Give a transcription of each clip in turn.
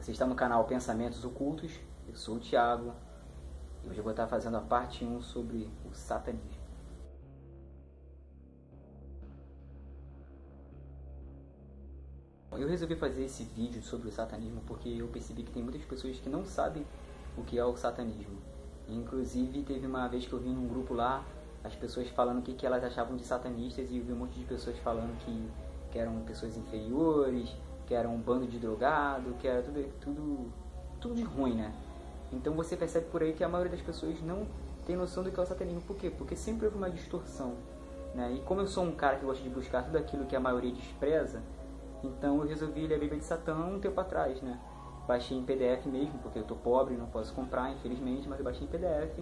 Você está no canal Pensamentos Ocultos, eu sou o Thiago e hoje eu vou estar fazendo a parte 1 sobre o satanismo. Eu resolvi fazer esse vídeo sobre o satanismo porque eu percebi que tem muitas pessoas que não sabem o que é o satanismo. Inclusive teve uma vez que eu vi num grupo lá as pessoas falando o que elas achavam de satanistas, e eu vi um monte de pessoas falando que eram pessoas inferiores, que era um bando de drogado, que era tudo de ruim, né? Então você percebe por aí que a maioria das pessoas não tem noção do que é o satanismo. Por quê? Porque sempre houve uma distorção, né? E como eu sou um cara que gosta de buscar tudo aquilo que a maioria despreza, então eu resolvi ler a Bíblia de Satã um tempo atrás, né? Baixei em PDF mesmo, porque eu tô pobre, não posso comprar, infelizmente, mas eu baixei em PDF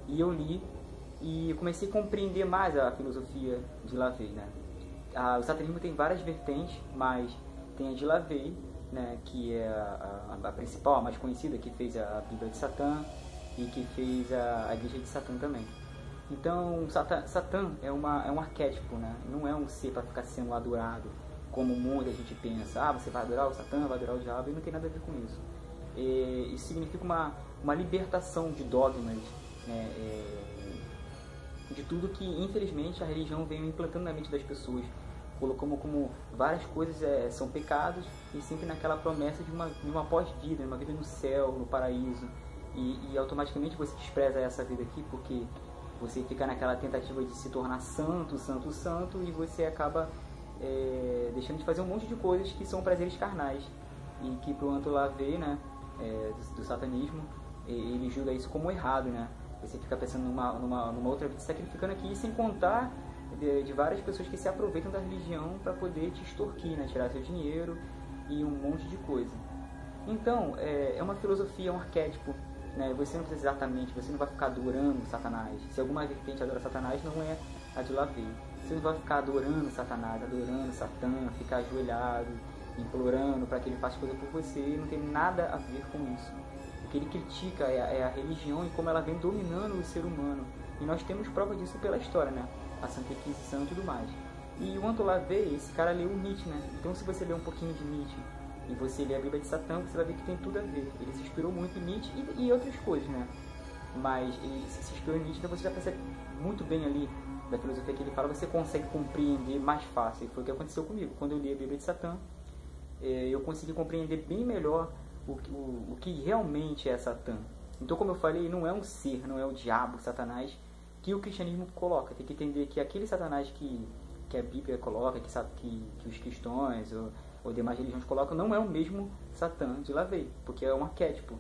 e eu li e comecei a compreender mais a filosofia de LaVey, né? O satanismo tem várias vertentes, mas tem a de LaVey, né, que é a principal, a mais conhecida, que fez a Bíblia de Satã e que fez a Igreja de Satã também. Então, Satã é um arquétipo, né? Não é um ser para ficar sendo adorado, como muita gente pensa. Você vai adorar o Satã, vai adorar o diabo, e não tem nada a ver com isso. Isso significa uma libertação de dogmas, né, de tudo que, infelizmente, a religião vem implantando na mente das pessoas, colocando como várias coisas são pecados, e sempre naquela promessa de uma pós-vida, uma vida no céu, no paraíso, e automaticamente você despreza essa vida aqui, porque você fica naquela tentativa de se tornar santo, e você acaba deixando de fazer um monte de coisas que são prazeres carnais, e que pro Anton LaVey, né, do satanismo, ele julga isso como errado, né? Você fica pensando numa outra vida, se sacrificando aqui, sem contar de várias pessoas que se aproveitam da religião para poder te extorquir, né? Tirar seu dinheiro e um monte de coisa. Então, é uma filosofia, é um arquétipo, né? Você não precisa exatamente, você não vai ficar adorando Satanás. Se alguma vertente adora Satanás, não é a de LaVey. Você não vai ficar adorando Satanás, adorando Satã, ficar ajoelhado, implorando para que ele faça coisa por você, e não tem nada a ver com isso. O que ele critica é a religião e como ela vem dominando o ser humano. E nós temos prova disso pela história, né? A Santa Inquisição e tudo mais. E o Anton LaVey, esse cara leu Nietzsche, né? Então se você ler um pouquinho de Nietzsche e você ler a Bíblia de Satã, você vai ver que tem tudo a ver. Ele se inspirou muito em Nietzsche e outras coisas, né? Mas ele se inspirou em Nietzsche, então você já percebe muito bem ali da filosofia que ele fala, você consegue compreender mais fácil. E foi o que aconteceu comigo. Quando eu li a Bíblia de Satã, eu consegui compreender bem melhor o que realmente é Satã. Então, como eu falei, não é um ser, não é o diabo, Satanás, que o cristianismo coloca. Tem que entender que aquele Satanás que a Bíblia coloca, que os cristãos ou demais religiões colocam, não é o mesmo Satã de LaVey, porque é um arquétipo,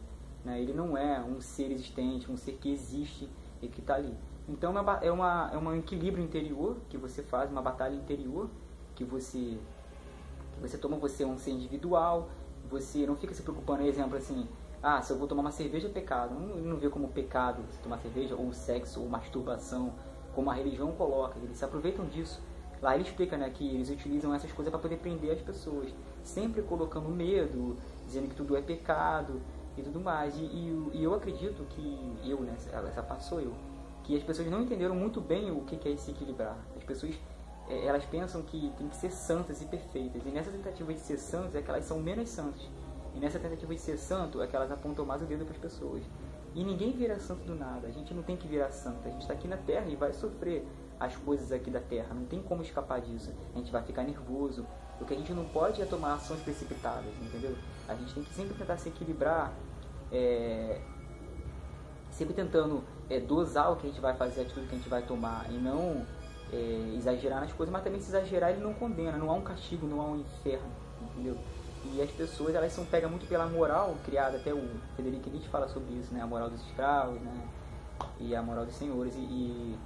né? Ele não é um ser existente, um ser que existe e que está ali. Então é um equilíbrio interior que você faz, uma batalha interior que você toma. Você é um ser individual, você não fica se preocupando, exemplo assim, se eu vou tomar uma cerveja é pecado. Não vê como pecado você tomar cerveja, ou sexo, ou masturbação, como a religião coloca. Eles se aproveitam disso. Lá ele explica, né, que eles utilizam essas coisas para poder prender as pessoas, sempre colocando medo, dizendo que tudo é pecado e tudo mais. E eu acredito que né, essa parte sou eu, que as pessoas não entenderam muito bem o que é se equilibrar. As pessoas elas pensam que tem que ser santas e perfeitas, e nessa tentativa de ser santas é que elas são menos santas. E nessa tentativa de ser santo é que elas apontam mais o dedo para as pessoas. E ninguém vira santo do nada. A gente não tem que virar santo. A gente está aqui na Terra e vai sofrer as coisas aqui da Terra. Não tem como escapar disso. A gente vai ficar nervoso. O que a gente não pode é tomar ações precipitadas, entendeu? A gente tem que sempre tentar se equilibrar, sempre tentando dosar o que a gente vai fazer, a atitude que a gente vai tomar, e não exagerar nas coisas. Mas também, se exagerar, ele não condena. Não há um castigo, não há um inferno, entendeu? E as pessoas, elas são pegas muito pela moral criada, até o Frederico Nietzsche fala sobre isso, né? A moral dos escravos, né? E a moral dos senhores. E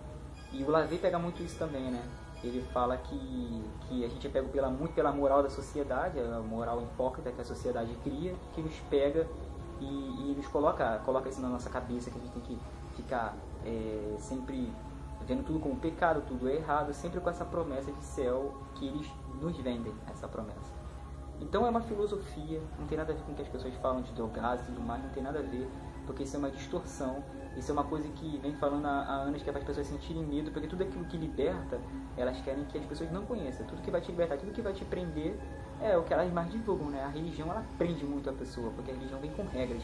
o LaVey pega muito isso também, né? Ele fala que a gente é pego muito pela moral da sociedade, a moral hipócrita que a sociedade cria, que nos pega e nos coloca isso na nossa cabeça, que a gente tem que ficar sempre vendo tudo como pecado, tudo é errado, sempre com essa promessa de céu que eles nos vendem, essa promessa. Então é uma filosofia, não tem nada a ver com o que as pessoas falam de drogados e tudo mais, não tem nada a ver, porque isso é uma distorção, isso é uma coisa que vem falando há anos, que é para as pessoas sentirem medo, porque tudo aquilo que liberta, elas querem que as pessoas não conheçam. Tudo que vai te libertar, tudo que vai te prender, é o que elas mais divulgam, né? A religião, ela prende muito a pessoa, porque a religião vem com regras.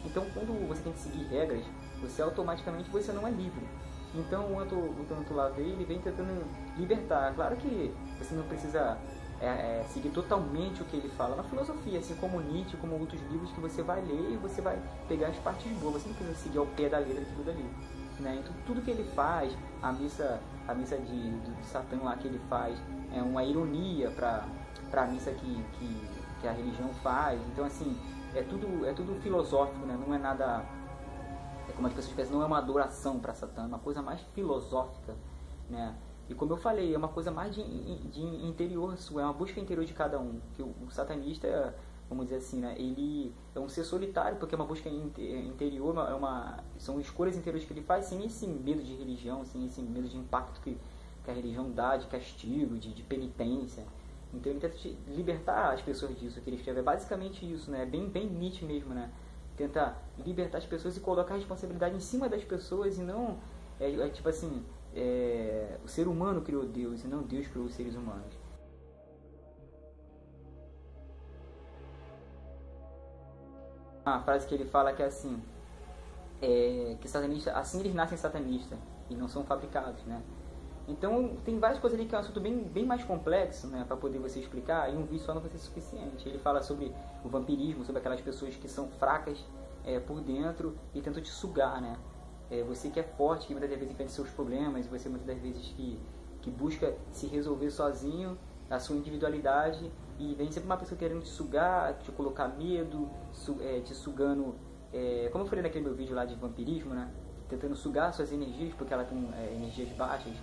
Então, quando você tem que seguir regras, você automaticamente você não é livre. Então, o tanto lá dele vem tentando libertar. Claro que você não precisa seguir totalmente o que ele fala na filosofia, assim como Nietzsche, como outros livros que você vai ler e você vai pegar as partes boas. Você não precisa seguir ao pé da letra aquilo dali, né? Então, tudo que ele faz, a missa de Satã lá que ele faz, é uma ironia para a missa que a religião faz. Então, assim, é tudo filosófico, né? Não é nada, como as pessoas pensam, não é uma adoração para Satã, é uma coisa mais filosófica, né? E como eu falei, é uma coisa mais de interior sua, é uma busca interior de cada um. Que o satanista, vamos dizer assim, né? Ele é um ser solitário, porque é uma busca interior, são escolhas interiores que ele faz sem esse medo de religião, sem esse medo de impacto que a religião dá, de castigo, de penitência. Então ele tenta libertar as pessoas disso, que ele escreve. É basicamente isso, né? Bem Nietzsche mesmo, né? Tenta libertar as pessoas e colocar a responsabilidade em cima das pessoas e não... tipo assim... o ser humano criou Deus e não Deus criou os seres humanos. Uma frase que ele fala que é assim, que satanista, assim eles nascem satanistas e não são fabricados, né? Então tem várias coisas ali que é um assunto bem mais complexo, né, para poder você explicar, e um vídeo só não vai ser suficiente. Ele fala sobre o vampirismo, sobre aquelas pessoas que são fracas por dentro e tentam te sugar, né? Você que é forte, que muitas vezes enfrenta seus problemas, você muitas das vezes que busca se resolver sozinho, a sua individualidade, e vem sempre uma pessoa querendo te sugar, te colocar medo, te sugando, como eu falei naquele meu vídeo lá de vampirismo, né? Tentando sugar suas energias, porque ela tem energias baixas,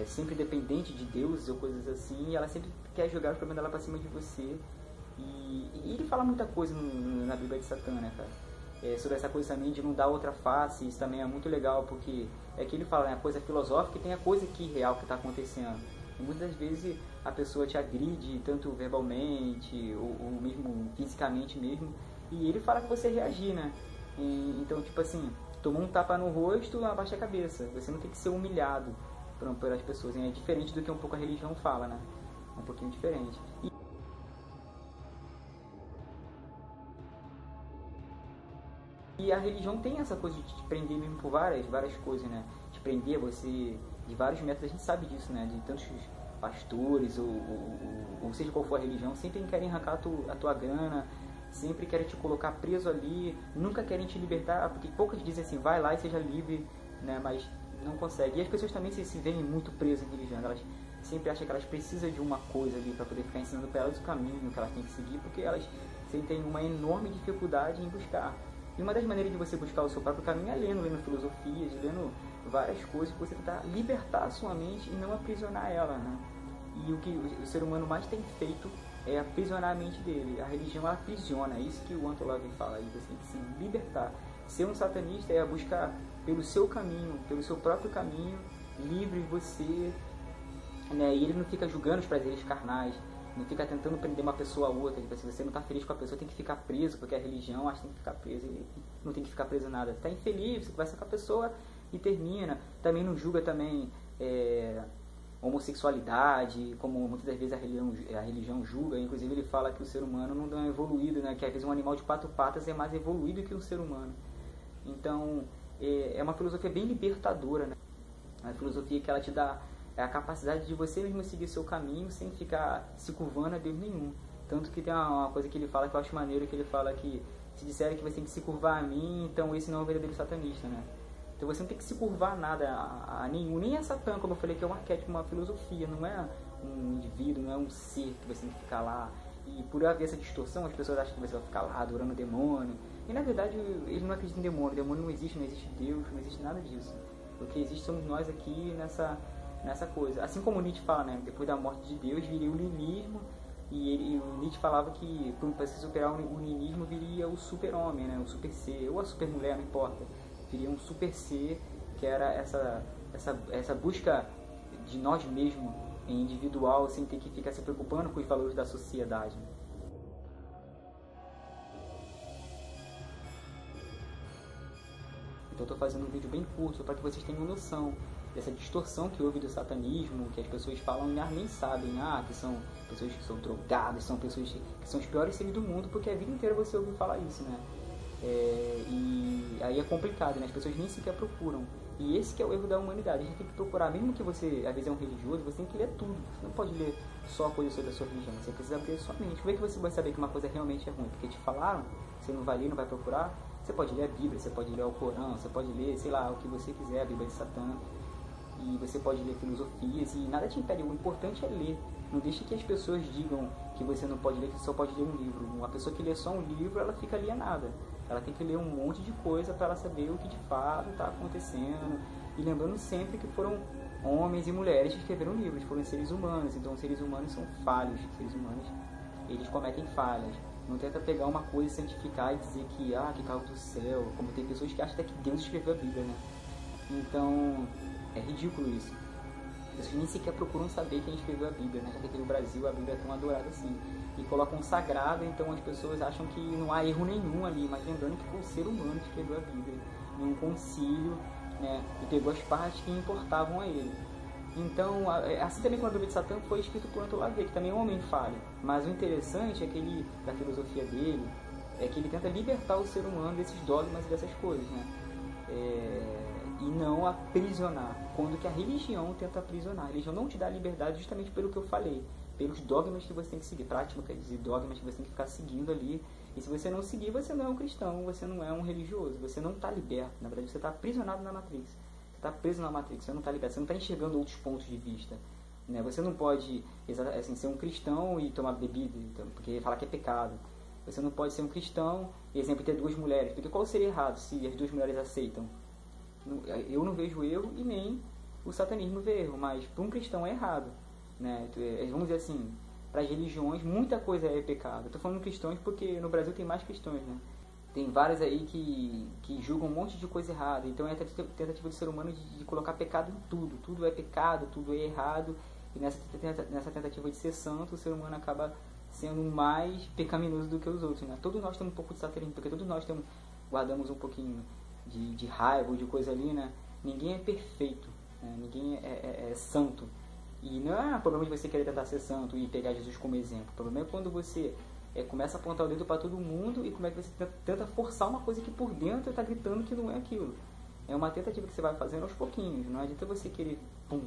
sempre dependente de Deus ou coisas assim, e ela sempre quer jogar os problemas dela pra cima de você. E ele fala muita coisa na Bíblia de Satã, né, cara? Sobre essa coisa também de não dar outra face. Isso também é muito legal, porque é que ele fala, né, a coisa filosófica e tem a coisa aqui real que está acontecendo. E muitas vezes a pessoa te agride, tanto verbalmente ou mesmo fisicamente mesmo, e ele fala que você reagir, né? Então, tipo assim, tomou um tapa no rosto, abaixa a cabeça. Você não tem que ser humilhado pelas pessoas. É diferente do que um pouco a religião fala, né? É um pouquinho diferente. E a religião tem essa coisa de te prender mesmo por várias coisas, né? Te prender você de vários métodos, a gente sabe disso, né? De tantos pastores, ou seja qual for a religião, sempre querem arrancar a tua grana, sempre querem te colocar preso ali, nunca querem te libertar, porque poucas dizem assim, vai lá e seja livre, né? Mas não consegue. E as pessoas também se veem muito presas em religião, elas sempre acham que elas precisam de uma coisa ali para poder ficar ensinando para elas o caminho que elas têm que seguir, porque elas sentem uma enorme dificuldade em buscar. E uma das maneiras de você buscar o seu próprio caminho é lendo filosofias, lendo várias coisas, para você tentar libertar a sua mente e não aprisionar ela, né? E o que o ser humano mais tem feito é aprisionar a mente dele. A religião ela aprisiona, é isso que o Anton LaVey fala, e você tem que se libertar. Ser um satanista é buscar pelo seu caminho, pelo seu próprio caminho, livre você, né? E ele não fica julgando os prazeres carnais, não fica tentando prender uma pessoa a outra. Tipo, se você não está feliz com a pessoa, tem que ficar preso, porque a religião acha que tem que ficar preso, e não tem que ficar preso nada. Você está infeliz, você conversa com a pessoa e termina. Também não julga também homossexualidade, como muitas das vezes a religião julga. Inclusive ele fala que o ser humano não é evoluído, né? Que às vezes um animal de 4 patas é mais evoluído que um ser humano. Então é uma filosofia bem libertadora, né? Uma filosofia que ela te dá a capacidade de você mesmo seguir seu caminho sem ficar se curvando a Deus nenhum. Tanto que tem uma coisa que ele fala que eu acho maneiro, que ele fala que se disserem que você tem que se curvar a mim, então esse não é um verdadeiro satanista, né? Então você não tem que se curvar a nada, a nenhum, nem a Satã, como eu falei, que é um arquétipo, uma filosofia, não é um indivíduo, não é um ser que você tem que ficar lá. E por haver essa distorção, as pessoas acham que você vai ficar lá adorando o demônio. E na verdade eles não acreditam em demônio, demônio não existe Deus, não existe nada disso. O que existe somos nós aqui nessa coisa. Assim como Nietzsche fala, né? Depois da morte de Deus viria o niilismo, e o Nietzsche falava que para se superar o niilismo viria o super-homem, né? O super-ser, ou a super-mulher, não importa. Viria um super-ser, que era essa busca de nós mesmos, individual, sem ter que ficar se preocupando com os valores da sociedade. Então eu estou fazendo um vídeo bem curto, para que vocês tenham noção dessa distorção que houve do satanismo, que as pessoas falam e nem sabem, que são pessoas que são drogadas, são pessoas que são os piores seres do mundo, porque a vida inteira você ouviu falar isso, né? E aí é complicado, né? As pessoas nem sequer procuram. E esse que é o erro da humanidade. A gente tem que procurar, mesmo que você, às vezes, é um religioso, você tem que ler tudo. Você não pode ler só coisas sobre a sua religião. Você precisa abrir a sua mente. Como é que você vai saber que uma coisa realmente é ruim? Porque te falaram, você não vai ler, não vai procurar. Você pode ler a Bíblia, você pode ler o Corão, você pode ler, sei lá, o que você quiser, a Bíblia de Satã. E você pode ler filosofias e nada te impede. O importante é ler. Não deixe que as pessoas digam que você não pode ler, que você só pode ler um livro. Uma pessoa que lê só um livro, ela fica alienada. Ela tem que ler um monte de coisa para ela saber o que de fato está acontecendo. E lembrando sempre que foram homens e mulheres que escreveram livros, foram seres humanos. Então, seres humanos são falhos. Seres humanos, eles cometem falhas. Não tenta pegar uma coisa e santificar e dizer que caiu do céu. Como tem pessoas que acham até que Deus escreveu a Bíblia, né? Então, é ridículo isso. As pessoas nem sequer procuram saber quem escreveu a Bíblia, né? Já que aqui no Brasil a Bíblia é tão adorada assim. E colocam sagrado, então as pessoas acham que não há erro nenhum ali, mas lembrando que foi o ser humano que escreveu a Bíblia, num concílio, né? E pegou as partes que importavam a ele. Então, assim também como a Bíblia de Satã foi escrito por Anton LaVey, que também é um homem falho. Mas o interessante é que ele, da filosofia dele, é que ele tenta libertar o ser humano desses dogmas e dessas coisas, né? E não aprisionar. Quando que a religião tenta aprisionar. A religião não te dá liberdade justamente pelo que eu falei. Pelos dogmas que você tem que seguir. Práticas e dogmas que você tem que ficar seguindo ali. E se você não seguir, você não é um cristão, você não é um religioso. Você não está liberto. Na verdade, você está aprisionado na Matrix. Você está preso na Matrix, você não está liberto. Você não está enxergando outros pontos de vista. Né? Você não pode assim, ser um cristão e tomar bebida, então, porque falar que é pecado. Você não pode ser um cristão e, exemplo, ter duas mulheres. Porque qual seria errado se as duas mulheres aceitam? Eu não vejo erro e nem o satanismo vê erro, mas para um cristão é errado, né? Vamos dizer assim, para as religiões muita coisa é pecado. Eu estou falando cristãos porque no Brasil tem mais cristãos, né? Tem vários aí que julgam um monte de coisa errada. Então é a tentativa do ser humano de colocar pecado em tudo. Tudo é pecado, tudo é errado. E nessa tentativa de ser santo, o ser humano acaba sendo mais pecaminoso do que os outros, né? Todos nós temos um pouco de satanismo, porque todos nós guardamos um pouquinho de raiva ou de coisa ali, né? Ninguém é perfeito, né? Ninguém é santo. E não é problema de você querer tentar ser santo e pegar Jesus como exemplo. O problema é quando você começa a apontar o dedo para todo mundo e como é que você tenta forçar uma coisa que por dentro está gritando que não é aquilo. É uma tentativa que você vai fazendo aos pouquinhos. Não adianta você querer,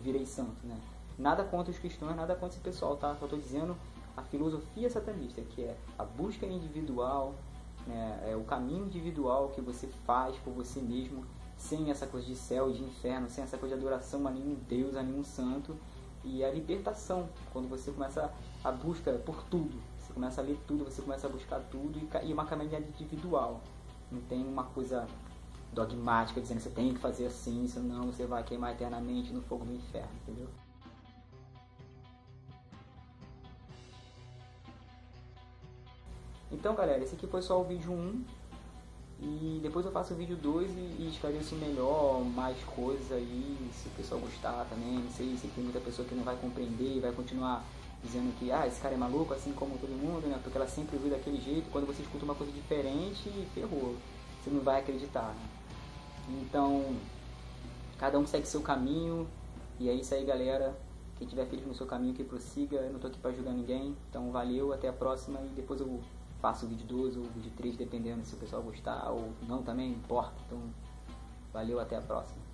virei santo, né? Nada contra os cristãos, nada contra esse pessoal, tá? Só estou dizendo a filosofia satanista, que é a busca individual, né? É o caminho individual que você faz por você mesmo, sem essa coisa de céu e de inferno, sem essa coisa de adoração a nenhum Deus, a nenhum santo, e a libertação, quando você começa a busca por tudo, você começa a ler tudo, você começa a buscar tudo, e uma caminhada individual, não tem uma coisa dogmática dizendo que você tem que fazer assim, senão você vai queimar eternamente no fogo do inferno, entendeu? Então, galera, esse aqui foi só o vídeo 1. E depois eu faço o vídeo 2 e esclareço melhor, mais coisas aí, se o pessoal gostar também. Não sei se tem muita pessoa que não vai compreender e vai continuar dizendo que esse cara é maluco, assim como todo mundo, né? Porque ela sempre viu daquele jeito. Quando você escuta uma coisa diferente, ferrou. Você não vai acreditar, né? Então, cada um segue seu caminho. E é isso aí, galera. Quem estiver feliz no seu caminho, que prossiga. Eu não tô aqui pra julgar ninguém. Então, valeu, até a próxima. E depois eu faço o vídeo 2 ou o vídeo 3, dependendo se o pessoal gostar ou não também, não importa. Então, valeu, até a próxima.